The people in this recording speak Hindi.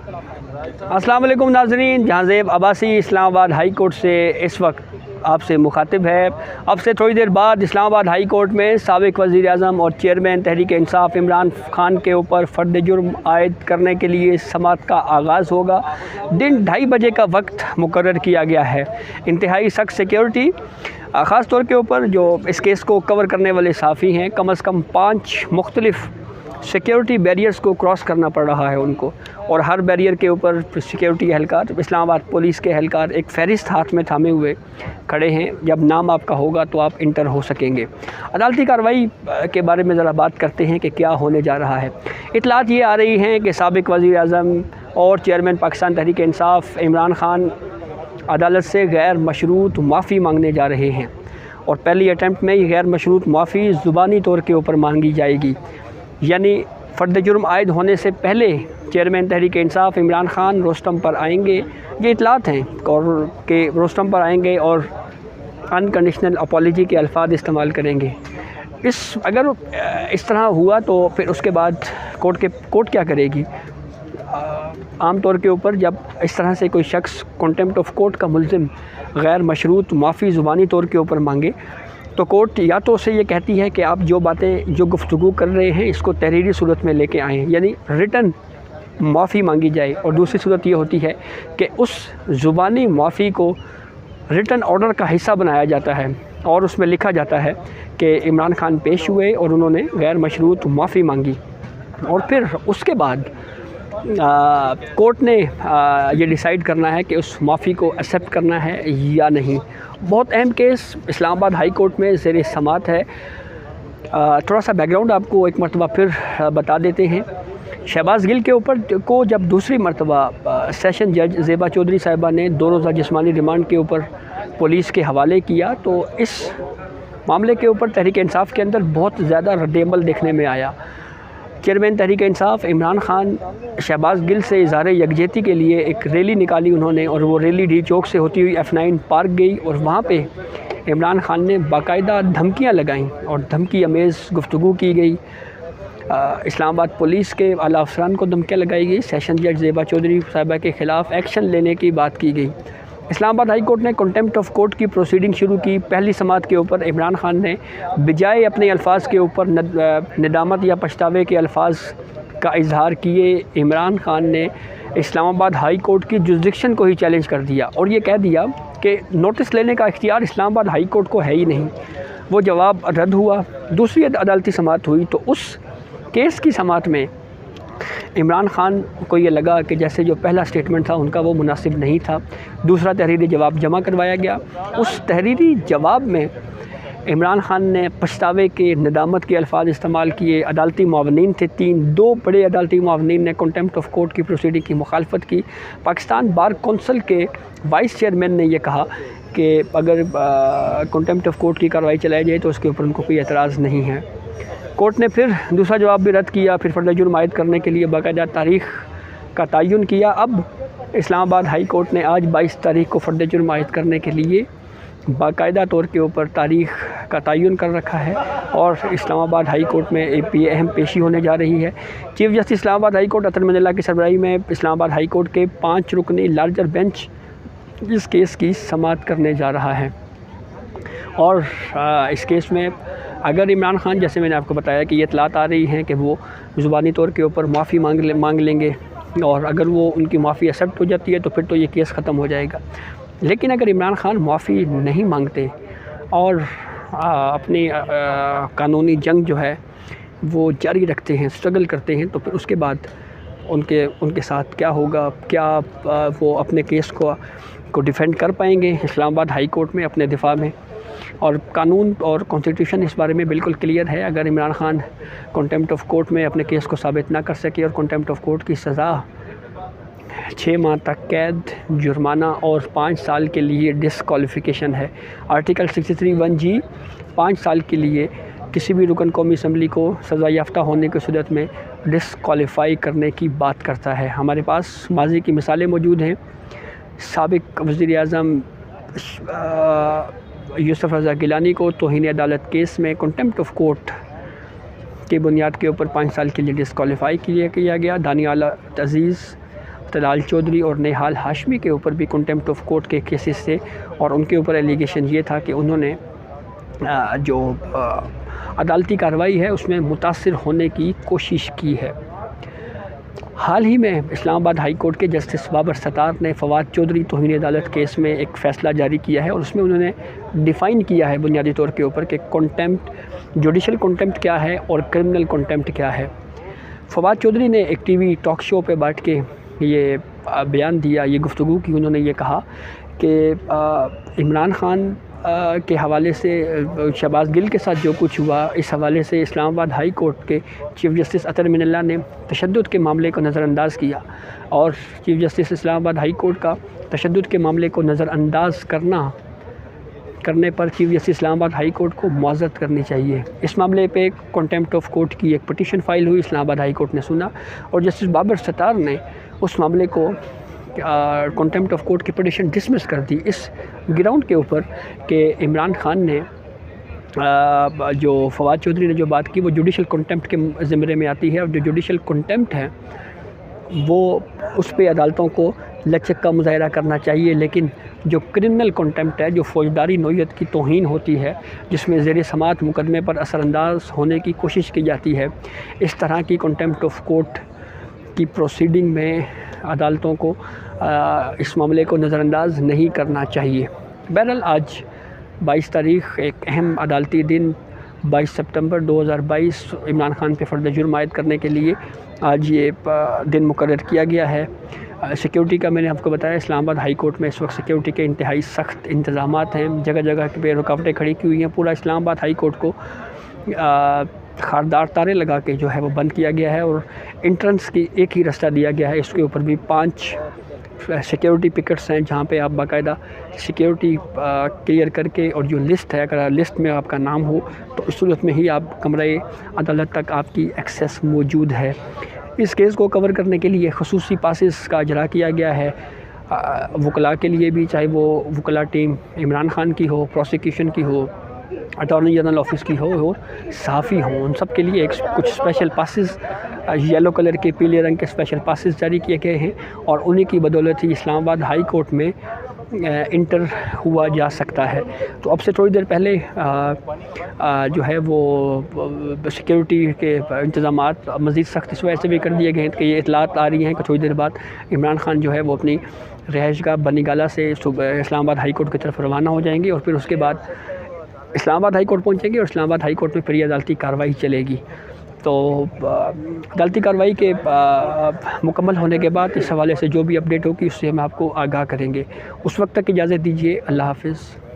अस्सलाम वालेकुम नाज़रीन, जहांज़ेब अब्बासी इस्लामाबाद हाई कोर्ट से इस वक्त आपसे मुखातिब है। अब से थोड़ी देर बाद इस्लामाबाद हाई कोर्ट में साबिक़ वज़ीर आज़म और चेयरमैन तहरीक इंसाफ़ इमरान खान के ऊपर फ़र्द जुर्म आयद करने के लिए समाअत का आगाज़ होगा। दिन 2:30 बजे का वक्त मुकर्रर किया गया है। इंतहाई सख्त सिक्योरिटी ख़ास तौर के ऊपर जो इस केस को कवर करने वाले साफ़ी हैं, कम अज़ कम 5 मुख्तलिफ़ सिक्योरिटी बैरियर्स को क्रॉस करना पड़ रहा है उनको, और हर बैरियर के ऊपर सिक्योरिटी एहलकार, इस्लामाबाद पुलिस के एहलकार एक फ़हरिस्त हाथ में थामे हुए खड़े हैं। जब नाम आपका होगा तो आप इंटर हो सकेंगे। अदालती कार्रवाई के बारे में ज़रा बात करते हैं कि क्या होने जा रहा है। इतलात ये आ रही हैं कि साबिक़ वज़ीर आज़म और चेयरमैन पाकिस्तान तहरीक इंसाफ़ इमरान खान अदालत से गैर मशरूत माफ़ी मांगने जा रहे हैं, और पहली अटैम्प्ट में ये गैर मशरूत माफ़ी ज़ुबानी तौर के ऊपर मांगी जाएगी। यानी फ़र्द जुर्म आयद होने से पहले चेयरमैन तहरीक इंसाफ़ इमरान खान रोस्टम पर आएंगे। ये इतलात हैं और कि रोस्टम पर आएंगे और अनकंडीशनल अपॉलजी के अल्फाज इस्तेमाल करेंगे। अगर इस तरह हुआ तो फिर उसके बाद कोर्ट क्या करेगी। आम तौर के ऊपर जब इस तरह से कोई शख्स कंटेम्प्ट ऑफ कोर्ट का मुल्ज़िम गैर मशरूत माफ़ी ज़ुबानी तौर के ऊपर मांगे तो कोर्ट या तो उसे ये कहती है कि आप जो गुफ्तगू कर रहे हैं इसको तहरीरी सूरत में लेके आएँ, यानी रिटन माफ़ी मांगी जाए, और दूसरी सूरत ये होती है कि उस ज़ुबानी माफ़ी को रिटन ऑर्डर का हिस्सा बनाया जाता है और उसमें लिखा जाता है कि इमरान खान पेश हुए और उन्होंने गैर मशरूत माफ़ी मांगी, और फिर उसके बाद कोर्ट ने ये डिसाइड करना है कि उस माफ़ी को एक्सेप्ट करना है या नहीं। बहुत अहम केस इस्लामाबाद हाई कोर्ट में ज़ेर समाअत है। थोड़ा सा बैकग्राउंड आपको एक मरतबा फिर बता देते हैं। शहबाज़ गिल के ऊपर को जब दूसरी मरतबा सेशन जज ज़ेबा चौधरी साहिबा ने 2 रोज़ा जिस्मानी रिमांड के ऊपर पुलिस के हवाले किया तो इस मामले के ऊपर तहरीक इंसाफ़ के अंदर बहुत ज़्यादा रद्द-ए-अमल देखने में आया। चेयरमैन तहरीक इंसाफ़ इमरान खान शहबाज़ गिल से इज़हार यकजहती के लिए एक रैली निकाली उन्होंने, और वो रैली डी चौक से होती हुई F9 पार्क गई, और वहाँ पे इमरान खान ने बाकायदा धमकियाँ लगाईं और धमकी अमेज़ गुफ्तगू की गई। इस्लामाबाद पुलिस के आला अफसरान को धमकियाँ लगाई गई। सेशन जज ज़ेबा चौधरी साहिबा के ख़िलाफ़ एक्शन लेने की बात की गई। इस्लामाबाद हाई कोर्ट ने कंटेम्प्ट ऑफ कोर्ट की प्रोसीडिंग शुरू की। पहली समाअत के ऊपर इमरान खान ने बजाय अपने अल्फाज के ऊपर नदामत या पछतावे के अल्फाज का इजहार किए, इमरान खान ने इस्लामाबाद हाई कोर्ट की जुरिसडिक्शन को ही चैलेंज कर दिया और ये कह दिया कि नोटिस लेने का इख्तियार इस्लामाबाद हाई कोर्ट को है ही नहीं। वो जवाब रद्द हुआ। दूसरी अदालती समाअत हुई तो उस केस की समाअत में इमरान खान को ये लगा कि जैसे जो पहला स्टेटमेंट था उनका वो मुनासिब नहीं था। दूसरा तहरीरी जवाब जमा करवाया गया। उस तहरीरी जवाब में इमरान खान ने पछतावे के, नदामत के अल्फाज इस्तेमाल किए। अदालती मुआवनीन थे 2 बड़े अदालती मुआवनीन ने कंटेम्प्ट ऑफ कोर्ट की प्रोसीडिंग की मुखालफत की। पाकिस्तान बार कौंसल के वाइस चेयरमैन ने यह कहा कि अगर कंटेम्प्ट ऑफ कोर्ट की कार्रवाई चलाई जाए तो उसके ऊपर उनको कोई एतराज़ नहीं है। कोर्ट ने फिर दूसरा जवाब भी रद्द किया। फिर फ़र्द जुर्म आयद करने के लिए बाकायदा तारीख़ का तयन किया। अब इस्लामाबाद हाई कोर्ट ने आज 22 तारीख़ को फ़र्द जुर्म आयद करने के लिए बाकायदा तौर के ऊपर तारीख़ का तयन कर रखा है, और इस्लामाबाद हाई कोर्ट में एक अहम पेशी होने जा रही है। Chief justice Islamabad high court Athar Minallah की सरबराही में इस्लामाबाद हाई कोर्ट के 5 रुकनी लार्जर बेंच इस केस की समाअत करने जा रहा है। और इस केस में अगर इमरान खान, जैसे मैंने आपको बताया कि ये इतलात आ रही हैं कि वो ज़ुबानी तौर के ऊपर माफ़ी मांग लेंगे, और अगर वो उनकी माफ़ी एक्सेप्ट हो जाती है तो फिर तो ये केस ख़त्म हो जाएगा। लेकिन अगर इमरान खान माफ़ी नहीं मांगते और अपनी कानूनी जंग जो है वो जारी रखते हैं, स्ट्रगल करते हैं, तो फिर उसके बाद उनके साथ क्या होगा, क्या वो अपने केस को डिफेंड कर पाएंगे इस्लामाबाद हाई कोर्ट में अपने दिफा में। और कानून और कॉन्स्टिट्यूशन इस बारे में बिल्कुल क्लियर है। अगर Imran Khan contempt of court में अपने केस को साबित ना कर सके और कंटेम्प्ट ऑफ कोर्ट की सज़ा 6 माह तक कैद, जुर्माना और 5 साल के लिए डिसक्वालिफ़िकेशन है। आर्टिकल 63(1)(g) 5 साल के लिए किसी भी रुकन कौमी असम्बली को सज़ा याफ्ता होने की सूरत में डिसक्वालीफ़ाई करने की बात करता है। हमारे पास माजी की मिसालें मौजूद हैं। साबिक़ वज़ीर आज़म यूसुफ रज़ा गिलानी को तौहीन अदालत केस में कंटेम्प्ट ऑफ कोर्ट की बुनियाद के ऊपर 5 साल के लिए डिसक्वालीफ़ाई किया गया। दानियाल अज़ीज़ तलाल चौधरी और नेहाल हाशमी के ऊपर भी कंटेम्प्ट ऑफ कोर्ट के केसेस थे और उनके ऊपर एलिगेशन ये था कि उन्होंने जो अदालती कार्रवाई है उसमें मुतासिर होने की कोशिश की है। हाल ही में इस्लामाबाद हाई कोर्ट के जस्टिस बाबर सत्तार ने फवाद चौधरी तौहीन अदालत केस में एक फ़ैसला जारी किया है और उसमें उन्होंने डिफ़ाइन किया है बुनियादी तौर के ऊपर कि कंटेम्प्ट, जुडिशल कंटेम्प्ट क्या है और क्रिमिनल कंटेम्प्ट क्या है। फवाद चौधरी ने एक टीवी टॉक शो पे बैठ के ये बयान दिया, ये गुफ्तगू की। उन्होंने ये कहा कि इमरान ख़ान के हवाले से शहबाज गिल के साथ जो कुछ हुआ, इस हवाले से इस्लामाबाद हाई कोर्ट के चीफ़ जस्टिस अतर मिनल्ला ने तशद्दुद के मामले को नज़रअंदाज़ किया और chief justice Islamabad high court का तशद्दुद के मामले को नज़रअंदाज़ करने पर chief justice Islamabad high court को मुआज़रत करनी चाहिए। इस मामले पे कंटेम्प्ट ऑफ कोर्ट की एक पटिशन फ़ाइल हुई, इस्लामाबाद हाई कोर्ट ने सुना और जस्टिस बाबर सत्तार ने उस मामले को कंटेम्प्ट ऑफ कोर्ट की पटिशन डिसमिस कर दी इस ग्राउंड के ऊपर कि इमरान ख़ान ने जो फवाद चौधरी ने जो बात की वो जुडिशल कंटेम्प्ट के ज़िम्मे में आती है और जो जुडिशल कंटेम्प्ट है वो उस पे अदालतों को लचक का मुज़ाहरा करना चाहिए, लेकिन जो क्रिमिनल कंटेम्प्ट है, जो फ़ौजदारी नौइयत की तौहीन होती है, जिसमें ज़ेर समात मुकदमे पर असरअंदाज होने की कोशिश की जाती है, इस तरह की कंटेम्प्ट ऑफ कोर्ट की प्रोसीडिंग में अदालतों को इस मामले को नज़रअंदाज नहीं करना चाहिए। बहरहाल आज 22 तारीख़ एक अहम अदालती दिन 22 सितंबर 2022 इमरान ख़ान पे फ़र्द जुर्म आयद करने के लिए आज ये दिन मुकर्रर किया गया है। सिक्योरिटी का मैंने आपको बताया, इस्लामाबाद हाई कोर्ट में इस वक्त सिक्योरिटी के इंतहाई सख्त इंतज़ामात हैं, जगह जगह पे रुकावटें खड़ी की हुई हैं। पूरा इस्लामाबाद हाई कोर्ट को खारदार तारे लगा के जो है वो बंद किया गया है और एंट्रेंस की एक ही रास्ता दिया गया है। इसके ऊपर भी 5 सिक्योरिटी पिकेट्स हैं जहाँ पे आप बाकायदा सिक्योरिटी क्लियर करके और जो लिस्ट है, अगर लिस्ट में आपका नाम हो तो इस सूरत में ही आप कमरे अदालत तक आपकी एक्सेस मौजूद है। इस केस को कवर करने के लिए खसूसी पासेस का इजरा किया गया है वकला के लिए भी, चाहे वो वकला टीम इमरान ख़ान की हो, प्रोसिक्यूशन की हो, अटॉर्नी जनरल ऑफिस की हो और साफ़ी हो, उन सब के लिए कुछ स्पेशल पासेस येलो कलर के, पीले रंग के स्पेशल पासेस जारी किए गए हैं और उन्हीं की बदौलत ही इस्लामाबाद हाई कोर्ट में इंटर हुआ जा सकता है। तो अब से थोड़ी देर पहले जो है वो सिक्योरिटी के इंतज़ामात मज़ीद सख्त इस वजह से भी कर दिए गए हैं कि ये इतलात आ रही हैं कि थोड़ी देर बाद इमरान ख़ान जो है वो अपनी रहायशगाह बनीगाला से इस्लामाबाद हाई कोर्ट की तरफ रवाना हो जाएंगे और फिर उसके बाद इस्लामाबाद हाई कोर्ट पहुँचेंगे और इस्लामाबाद हाई कोर्ट में फिर अदालती कार्रवाई चलेगी। तो अदालती कार्रवाई के मुकम्मल होने के बाद इस हवाले से जो भी अपडेट होगी उससे हम आपको आगाह करेंगे। उस वक्त तक इजाज़त दीजिए। अल्लाह हाफ़िज़।